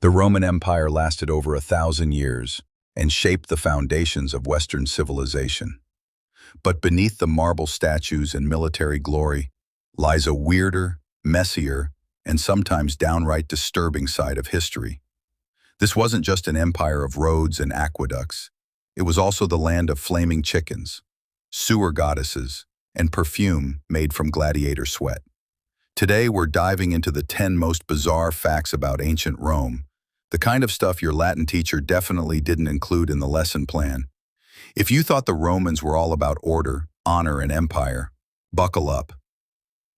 The Roman Empire lasted over 1,000 years and shaped the foundations of Western civilization. But beneath the marble statues and military glory lies a weirder, messier, and sometimes downright disturbing side of history. This wasn't just an empire of roads and aqueducts. It was also the land of flaming chickens, sewer goddesses, and perfume made from gladiator sweat. Today, we're diving into the 10 most bizarre facts about ancient Rome, the kind of stuff your Latin teacher definitely didn't include in the lesson plan. If you thought the Romans were all about order, honor, and empire, buckle up.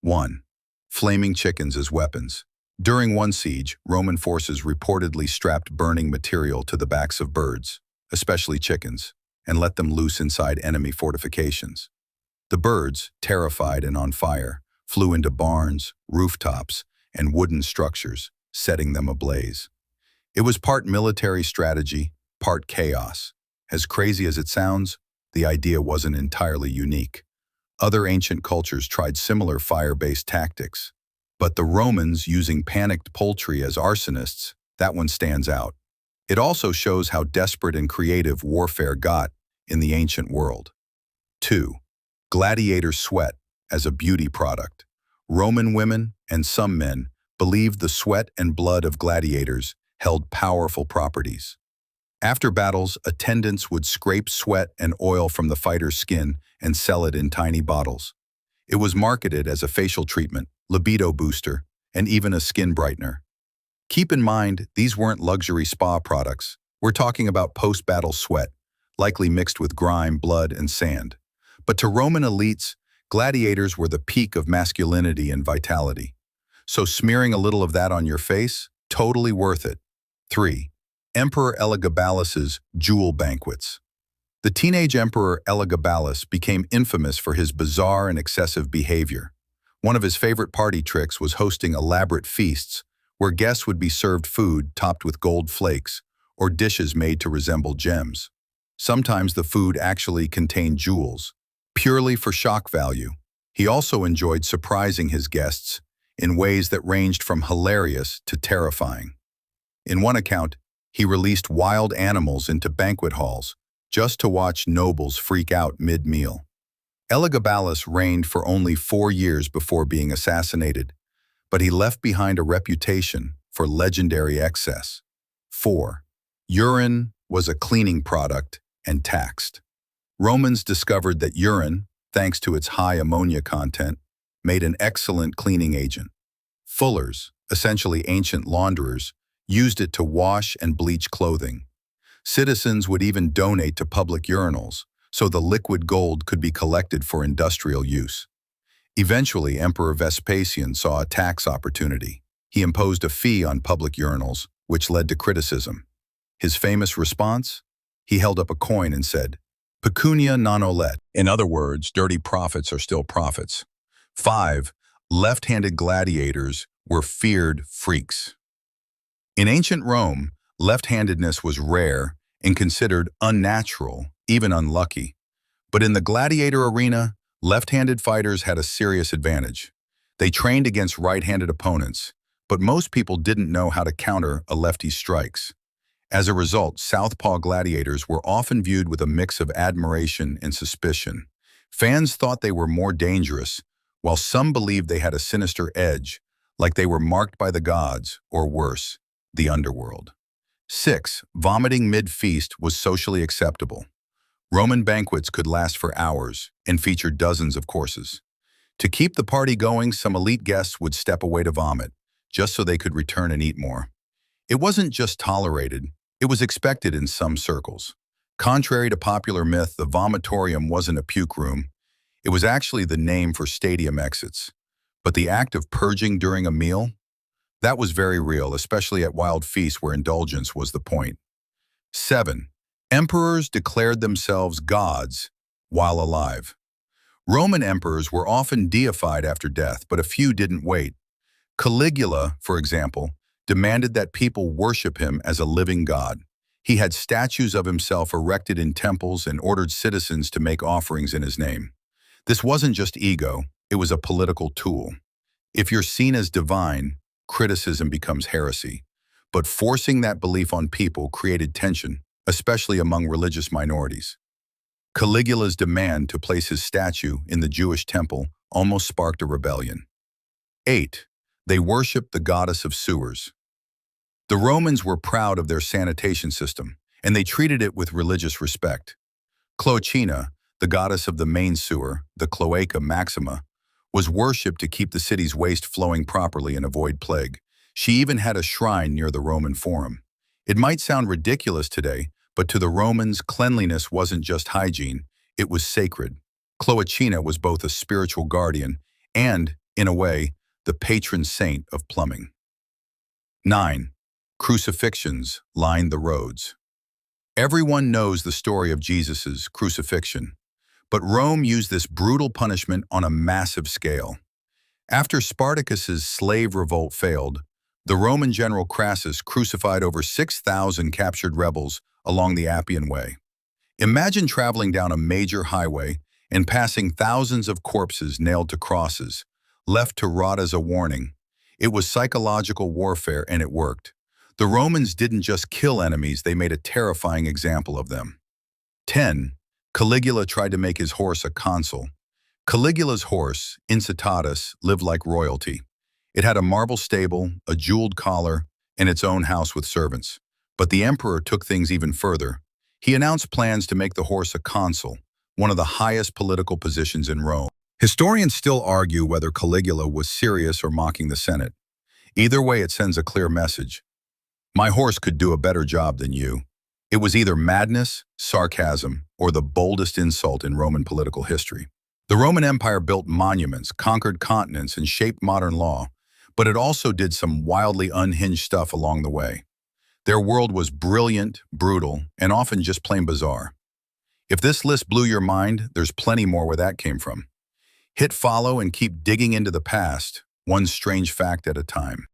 1. Flaming chickens as weapons. During one siege, Roman forces reportedly strapped burning material to the backs of birds, especially chickens, and let them loose inside enemy fortifications. The birds, terrified and on fire, flew into barns, rooftops, and wooden structures, setting them ablaze. It was part military strategy, part chaos. As crazy as it sounds, the idea wasn't entirely unique. Other ancient cultures tried similar fire-based tactics. But the Romans using panicked poultry as arsonists, that one stands out. It also shows how desperate and creative warfare got in the ancient world. 2. Gladiator sweat as a beauty product. Roman women and some men believed the sweat and blood of gladiators held powerful properties. After battles, attendants would scrape sweat and oil from the fighter's skin and sell it in tiny bottles. It was marketed as a facial treatment, libido booster, and even a skin brightener. Keep in mind, these weren't luxury spa products. We're talking about post-battle sweat, likely mixed with grime, blood, and sand. But to Roman elites, gladiators were the peak of masculinity and vitality. So smearing a little of that on your face, totally worth it. 3. Emperor Elagabalus's jewel banquets. The teenage Emperor Elagabalus became infamous for his bizarre and excessive behavior. One of his favorite party tricks was hosting elaborate feasts where guests would be served food topped with gold flakes or dishes made to resemble gems. Sometimes the food actually contained jewels, purely for shock value. He also enjoyed surprising his guests in ways that ranged from hilarious to terrifying. In one account, he released wild animals into banquet halls just to watch nobles freak out mid-meal. Elagabalus reigned for only 4 years before being assassinated, but he left behind a reputation for legendary excess. 4. Urine was a cleaning product and taxed. Romans discovered that urine, thanks to its high ammonia content, made an excellent cleaning agent. Fullers, essentially ancient launderers, used it to wash and bleach clothing. Citizens would even donate to public urinals, so the liquid gold could be collected for industrial use. Eventually, Emperor Vespasian saw a tax opportunity. He imposed a fee on public urinals, which led to criticism. His famous response? He held up a coin and said, "Pecunia non olet." In other words, dirty profits are still profits. 5. Left-handed gladiators were feared freaks. In ancient Rome, left-handedness was rare and considered unnatural, even unlucky. But in the gladiator arena, left-handed fighters had a serious advantage. They trained against right-handed opponents, but most people didn't know how to counter a lefty's strikes. As a result, southpaw gladiators were often viewed with a mix of admiration and suspicion. Fans thought they were more dangerous, while some believed they had a sinister edge, like they were marked by the gods, or worse, the underworld. 6. Vomiting mid-feast was socially acceptable. Roman banquets could last for hours and featured dozens of courses. To keep the party going, some elite guests would step away to vomit, just so they could return and eat more. It wasn't just tolerated, it was expected in some circles. Contrary to popular myth, the vomitorium wasn't a puke room. It was actually the name for stadium exits. But the act of purging during a meal? That was very real, especially at wild feasts where indulgence was the point. 7. Emperors declared themselves gods while alive. Roman emperors were often deified after death, but a few didn't wait. Caligula, for example, demanded that people worship him as a living god. He had statues of himself erected in temples and ordered citizens to make offerings in his name. This wasn't just ego, it was a political tool. If you're seen as divine, criticism becomes heresy. but forcing that belief on people created tension, especially among religious minorities. Caligula's demand to place his statue in the Jewish temple almost sparked a rebellion. 8. They worshipped the goddess of sewers. The Romans were proud of their sanitation system, and they treated it with religious respect. Cloacina, the goddess of the main sewer, the Cloaca Maxima, was worshipped to keep the city's waste flowing properly and avoid plague. She even had a shrine near the Roman Forum. It might sound ridiculous today, but to the Romans, cleanliness wasn't just hygiene, it was sacred. Cloacina was both a spiritual guardian and, in a way, the patron saint of plumbing. 9. Crucifixions lined the roads. Everyone knows the story of Jesus' crucifixion, but Rome used this brutal punishment on a massive scale. After Spartacus's slave revolt failed, the Roman general Crassus crucified over 6,000 captured rebels along the Appian Way. Imagine traveling down a major highway and passing thousands of corpses nailed to crosses, left to rot as a warning. It was psychological warfare, and it worked. The Romans didn't just kill enemies, they made a terrifying example of them. 10. Caligula tried to make his horse a consul. Caligula's horse, Incitatus, lived like royalty. It had a marble stable, a jeweled collar, and its own house with servants. But the emperor took things even further. He announced plans to make the horse a consul, one of the highest political positions in Rome. Historians still argue whether Caligula was serious or mocking the Senate. Either way, it sends a clear message. My horse could do a better job than you. It was either madness, sarcasm, or the boldest insult in Roman political history. The Roman Empire built monuments, conquered continents, and shaped modern law, but it also did some wildly unhinged stuff along the way. Their world was brilliant, brutal, and often just plain bizarre. If this list blew your mind, there's plenty more where that came from. Hit follow and keep digging into the past, one strange fact at a time.